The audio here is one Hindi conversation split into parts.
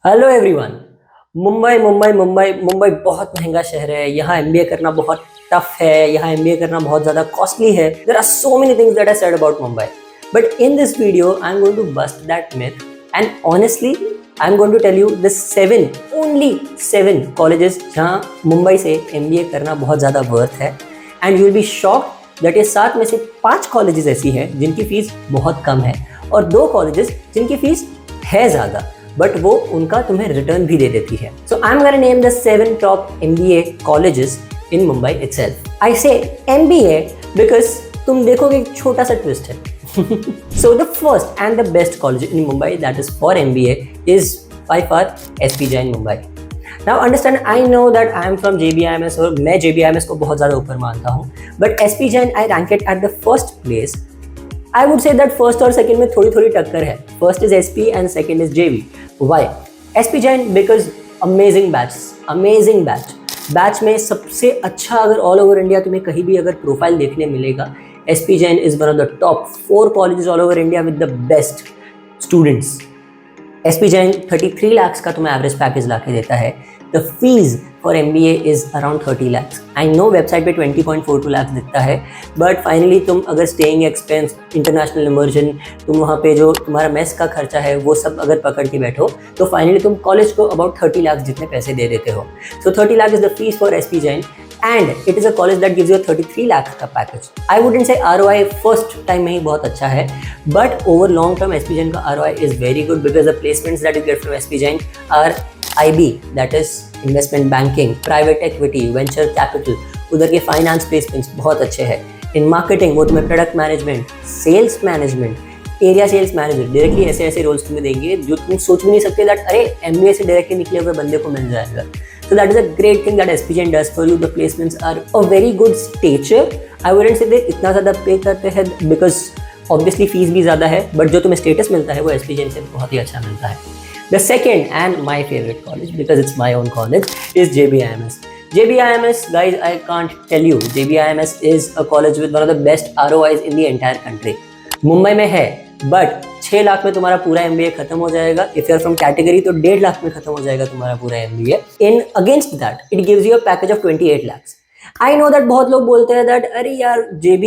Hello everyone. मुंबई मुंबई मुंबई मुंबई बहुत महंगा शहर है। यहाँ एमबीए करना बहुत टफ है। यहाँ एमबीए करना बहुत ज़्यादा कॉस्टली है। There are so many things that I said about Mumbai, but in this video I am going to bust that myth and honestly I am going to tell you the only 7 colleges जहाँ मुंबई से एमबीए करना बहुत ज़्यादा वर्थ है। And you will be shocked that ये 7 में से 5 कॉलेजेस ऐसी हैं जिनकी फीस बहुत कम है और 2 कॉलेजेस जिनकी फीस है ज़्यादा, बट वो उनका तुम्हें रिटर्न भी दे देती है। So I am gonna name the 7 top MBA colleges in Mumbai itself. I say MBA because तुम देखोगे एक छोटा सा ट्विस्ट है। So the first and the best college in Mumbai that is for MBA is by far SP Jain Mumbai. Now understand, I know that I am from JBIMS और मैं JBIMS को बहुत ज़्यादा ऊपर मानता हूँ, but SP Jain I rank it at the first place. I would say that first और second में थोड़ी थोड़ी टक्कर है. First is SP and second is JB. Why? SP Jain because amazing batch. Batch में सबसे अच्छा अगर ऑल ओवर इंडिया तुम्हें कहीं भी अगर प्रोफाइल देखने मिलेगा, SP Jain is one of the top 4 colleges all over India with the best students. SP Jain 33 lakhs का तुम्हें एवरेज पैकेज ला के देता है. The fees for MBA is around 30 lakhs. I know website पे 20.42 lakhs दिखता है, बट फाइनली तुम अगर स्टेइंग एक्सपेंस, इंटरनेशनल इमर्जन, तुम वहाँ पे जो तुम्हारा मेस का खर्चा है वो सब अगर पकड़ के बैठो तो फाइनली तुम कॉलेज को अबाउट 30 lakhs जितने पैसे दे देते हो. So 30 lakh is the fees for SP Jain. And it is a college that gives you a 33 lakhs का package. I wouldn't say ROI first time में ही बहुत अच्छा है, but over long term SP Jain का ROI is very good because the placements that you get from SP Jain are IB, that is investment banking, private equity, venture capital. उधर के finance placements बहुत अच्छे हैं. In marketing वो तुम्हें product management, sales management, area sales manager, directly ऐसे ऐसे रोल्स तुम्हें देंगे जो तुम सोच भी नहीं सकते दैट अरे MBA से डायरेक्टली निकले हुए बंदे को मिल जाएगा. So that is a great thing that SP Jain does for you. The placements are a very good stature. I wouldn't say they इतना ज़्यादा पे करते हैं because obviously फीस भी ज़्यादा है, but जो तुम्हें स्टेटस मिलता है वो SP Jain से बहुत ही अच्छा मिलता है. The second and my favorite college because it's my own college is JBIMS. JBIMS, guys, I can't tell you, JBIMS is a college with one of the best ROIs in the entire country. Mumbai में है, बट 6 लाख में तुम्हारा पूरा MBA खत्म हो जाएगा. If you are from category तो 1.5 लाख में खत्म हो जाएगा तुम्हारा पूरा MBA. In against that it gives you a package of 28 lakhs. I know that बहुत लोग बोलते हैं दैट अरे यार JB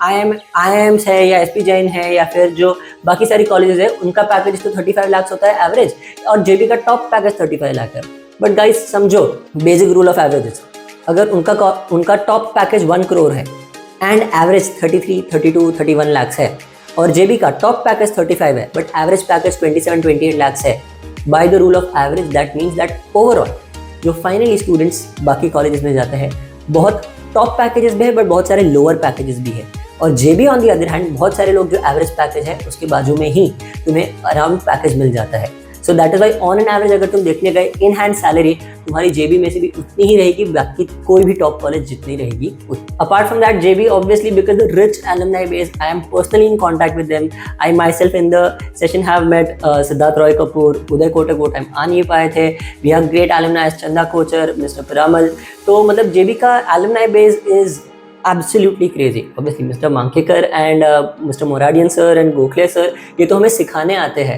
IIMs है या SP Jain है या फिर जो बाकी सारी कॉलेजेस है उनका पैकेज तो 35 lakhs होता है एवरेज और JB का टॉप पैकेज 35 लाख है. बट गाइस समझो बेसिक रूल ऑफ एवरेजेस, अगर उनका टॉप पैकेज 1 crore है एंड एवरेज 33, 32, 31 lakhs है और JB का टॉप पैकेज 35 है बट एवरेज पैकेज 27-28 lakhs है, by the rule of average that means that overall जो फाइनली स्टूडेंट्स बाकी कॉलेजेस में जाते हैं बहुत टॉप पैकेजेस भी है बट बहुत सारे लोअर पैकेजेस भी है. और JB on the other hand बहुत सारे लोग जो एवरेज पैकेज है उसके बाजू में ही तुम्हें अराउंड पैकेज मिल जाता है. So that is why on an average अगर तुम देखने गए इन हैंड सैलरी तुम्हारी JB में से भी उतनी ही रहेगी, बाकी कोई भी टॉप कॉलेज जितनी रहेगी. Apart from that JB obviously because the rich alumni base, I am personally in contact with them. I myself in the session have met Siddharth Roy Kapur, Uday Kotak वो टाइम आ नहीं पाए थे. We have great alumni Chanda Kochhar, mister Piramal. तो मतलब JB का alumni base is absolutely crazy. Obviously Mr. Mankekar and Mr. Moradian sir and Gokhale sir ये तो हमें सिखाने आते हैं.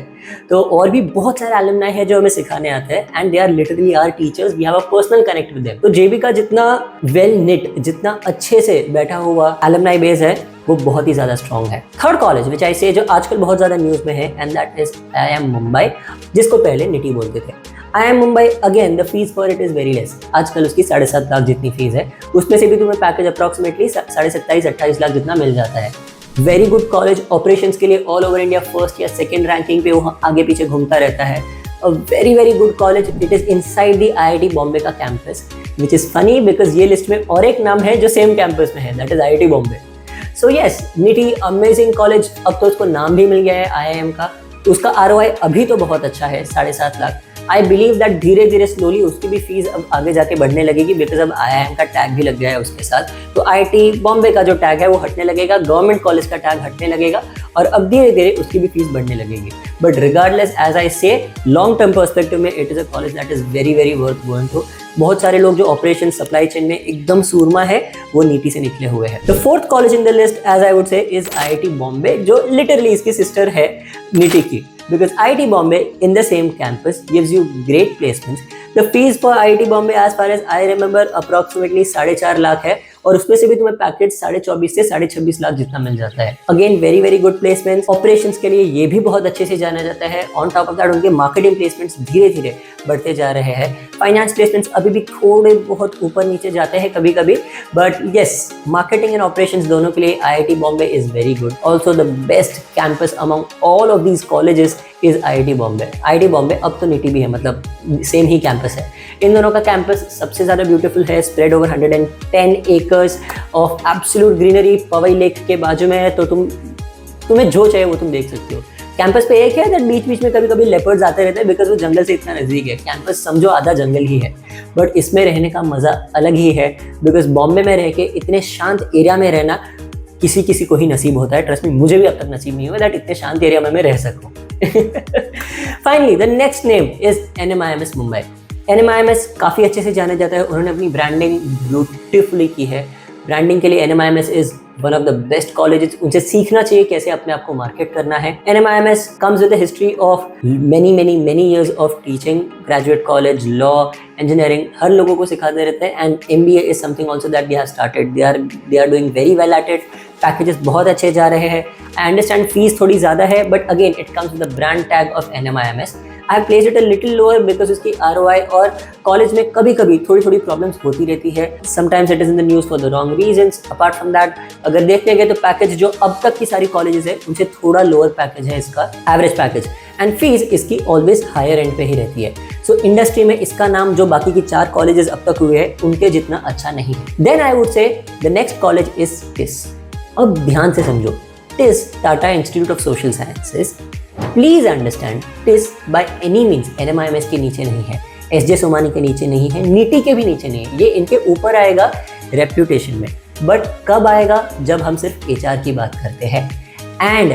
तो और भी बहुत सारे alumni है जो हमें सिखाने आते हैं and they are literally our teachers. We have a personal connect with them. तो JB का जितना well knit, जितना अच्छे से बैठा हुआ alumni base है वो बहुत ही ज़्यादा strong है. Third college which I say जो आजकल बहुत ज़्यादा न्यूज़ में है and that is IIM Mumbai, जिसको पहले निटी बोलते थे. IIM Mumbai again the fees for it is very less. आजकल उसकी 7.5 लाख जितनी फीस है, उसमें से भी तुम्हें पैकेज अप्रॉक्सीमेटली 27-28 लाख जितना मिल जाता है. वेरी गुड कॉलेज, ऑपरेशंस के लिए ऑल ओवर इंडिया फर्स्ट या सेकंड रैंकिंग पे वो आगे पीछे घूमता रहता है. A very good college. It is inside the IIT Bombay का campus, which is funny because ये लिस्ट में और एक नाम है जो सेम कैंपस में है, that is IIT Bombay. So yes, nitty amazing college. अब तो उसको नाम भी मिल गया है IIM का. उसका ROI अभी तो बहुत अच्छा है, 7.5 लाख. आई बिलीव दैट धीरे धीरे स्लोली उसकी भी फीस अब आगे जाके बढ़ने लगेगी बिकॉज अब IIM का टैग भी लग गया है उसके साथ. तो IIT बॉम्बे का जो टैग है वो हटने लगेगा, गवर्नमेंट कॉलेज का टैग हटने लगेगा और अब धीरे धीरे उसकी भी फीस बढ़ने लगेगी. But regardless as I say long term perspective में it is a college that is very worth going to. बहुत सारे लोग जो ऑपरेशन सप्लाई चेन में एकदम सूरमा है वो नीति से निकले हुए हैं. The fourth college in the list as I would say is IIT Bombay, जो लिटरली इसकी सिस्टर है नीति की. because IIT Bombay in the same campus gives you great placements. The fees for IIT Bombay as far as I remember approximately 4.5 lakh है और उसमें से भी तुम्हें पैकेज 24.5 से 26.5 लाख जितना मिल जाता है। Again very very good placements. Operations के लिए ये भी बहुत अच्छे से जाना जाता है। ऑन टॉप ऑफ दैट उनके मार्केटिंग प्लेसमेंट्स धीरे धीरे बढ़ते जा रहे हैं। फाइनेंस प्लेसमेंट्स अभी भी थोड़े बहुत ऊपर नीचे जाते हैं कभी कभी, but yes marketing and operations दोनों के लिए IIT Bombay is very good. Also the best campus among all of these colleges is IIT Bombay. IIT Bombay अब तो निटी भी है, मतलब सेम ही कैंपस है। इन दोनों का कैंपस सबसे ज़्यादा ब्यूटीफुल है, spread over 110 acres of absolute greenery Powai lake के बाजू में है, तो तुम्हें जो चाहिए वो तुम देख सकते हो। कैंपस पे एक है दैट बीच बीच में कभी कभी लेपर्ड्स आते रहते हैं बिकॉज वो जंगल से इतना नज़दीक है। कैंपस समझो आधा जंगल ही है, बट इसमें रहने का मज़ा अलग ही है बिकॉज बॉम्बे में रह के इतने शांत एरिया में रहना किसी किसी को ही नसीब होता है। ट्रस्ट मी, मुझे भी अब तक नसीब नहीं हुआ दैट इतने शांत एरिया में मैं रह सकूँ। Finally the next name is NMIMS Mumbai. NMIMS काफ़ी अच्छे से जाना जाता है, उन्होंने अपनी ब्रांडिंग ब्यूटीफुली की है। ब्रांडिंग के लिए NMIMS is one of the best colleges, उनसे सीखना चाहिए कैसे अपने आप को मार्केट करना है। NMIMS comes with the history of many years of teaching, graduate college, law, engineering, हर लोगों को सिखाते रहते हैं। And MBA is something also that they have started, they are doing very well at it. Packages बहुत अच्छे जा रहे हैं। आई अंडरस्टैंड फीस थोड़ी ज़्यादा है, but again it comes with the brand tag of NMIMS। I have placed it a little lower because उसकी ROI और कॉलेज में कभी कभी थोड़ी प्रॉब्लम्स होती रहती है। Sometimes it is in the news for the wrong reasons. Apart from that अगर देखने गए तो पैकेज जो अब तक की सारी कॉलेजेस है उनसे थोड़ा लोअर पैकेज है इसका, एवरेज पैकेज, एंड फीस इसकी ऑलवेज हायर एंड पे ही रहती है। सो इंडस्ट्री में इसका नाम जो बाकी की 4 कॉलेजेस अब तक हुए हैं उनके जितना अच्छा नहीं है। Then I would say the next college is TISS। अब ध्यान से समझो, TISS Tata institute of social sciences. Please understand, TISS by any means NMIMS के नीचे नहीं है, SJ सोमानी के नीचे नहीं है, नीटी के भी नीचे नहीं है। ये इनके ऊपर आएगा रेप्यूटेशन में, बट कब आएगा जब हम सिर्फ HR की बात करते हैं। एंड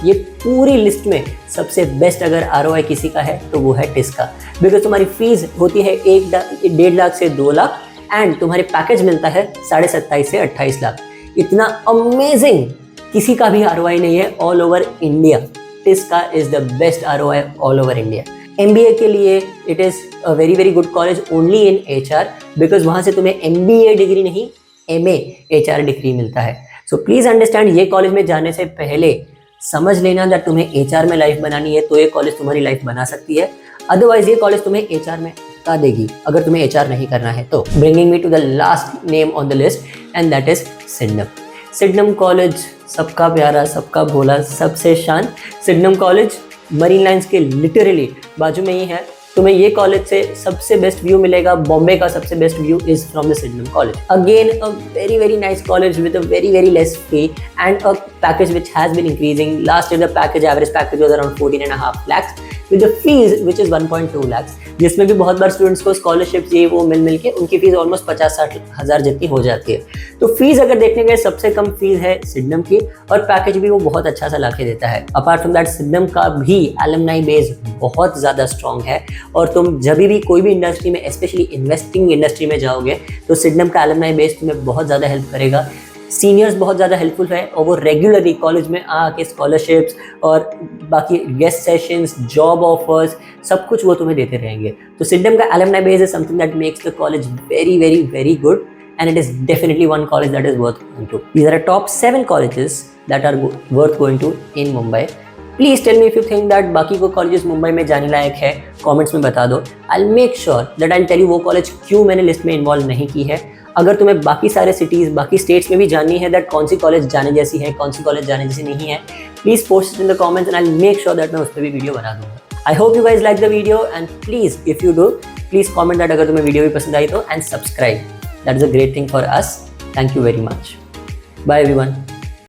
ये पूरी लिस्ट में सबसे बेस्ट अगर ROI किसी का है तो वो है TISS का, बिकॉज तुम्हारी फीस होती है 1.5 लाख से 2 लाख एंड तुम्हारे पैकेज मिलता है 27.5 से 28 लाख। इतना अमेजिंग किसी का भी ROI नहीं है ऑल ओवर इंडिया। TISS का is the best ROI all over India. MBA के लिए it is a very very good college only in HR because वहाँ से तुम्हें MBA डिग्री नहीं MA HR डिग्री मिलता है। सो प्लीज़ अंडरस्टैंड, ये कॉलेज में जाने से पहले समझ लेना जब तुम्हें HR में लाइफ बनानी है तो ये कॉलेज तुम्हारी लाइफ बना सकती है, अदरवाइज ये कॉलेज तुम्हें HR में हटा देगी अगर तुम्हें HR नहीं करना है तो। Bringing me to the last name on the list and that is Sydenham college. सबका प्यारा, सबका भोला, सबसे शान सिडनम कॉलेज मरीन लाइन्स के लिटरली बाजू में ही है। तुम्हें ये कॉलेज से सबसे बेस्ट व्यू मिलेगा। बॉम्बे का सबसे best view is from the सिडनम college. Again a very nice college with a very less fee and a package which has been increasing. Last year the average package was around 14.5 lakhs with the fees which is 1.2 lakhs, जिसमें भी बहुत बार स्टूडेंट्स को स्कॉलरशिप्स ये वो मिल के उनकी फीस ऑलमोस्ट 50-60 हज़ार जितनी हो जाती है। तो फीस अगर देखने गए सबसे कम फीस है सिडनम की और पैकेज भी वो बहुत अच्छा सा लाके देता है। अपार्ट फ्रॉम दैट सिडनम का भी एलुमनाई बेस बहुत ज़्यादा स्ट्रॉन्ग है और तुम जब भी कोई भी इंडस्ट्री में स्पेशली इन्वेस्टिंग इंडस्ट्री में जाओगे तो सिडनम का एलुमनाई बेस तुम्हें बहुत ज़्यादा हेल्प करेगा। सीनियर्स बहुत ज़्यादा हेल्पफुल है और वो रेगुलरली कॉलेज में आके स्कॉलरशिप्स और बाकी गेस्ट सेशंस, जॉब ऑफर्स, सब कुछ वो तुम्हें देते रहेंगे। तो सिडनम का alumni base is something that makes the college vary good and it is definitely one college that is worth going to. These are the top 7 colleges that are worth going to in Mumbai. Please tell me if you think that बाकी को कॉलेजेस मुंबई में जाने लायक है, कमेंट्स में बता दो। I'll make sure that I'll tell you वो कॉलेज क्यों मैंने लिस्ट में इन्वॉल्व नहीं की है। अगर तुम्हें बाकी सारे सिटीज़, बाकी स्टेट्स में भी जाननी है दैट कौन सी कॉलेज जाने जैसी है, कौन सी कॉलेज जाने जैसी नहीं है, please post it in the comments and I'll make sure that मैं उस पर भी वीडियो बना दूँगा। I hope you guys like the video and please if you do, please comment that अगर तुम्हें वीडियो भी पसंद आई तो and subscribe. That is a great thing for us. Thank you very much. Bye everyone.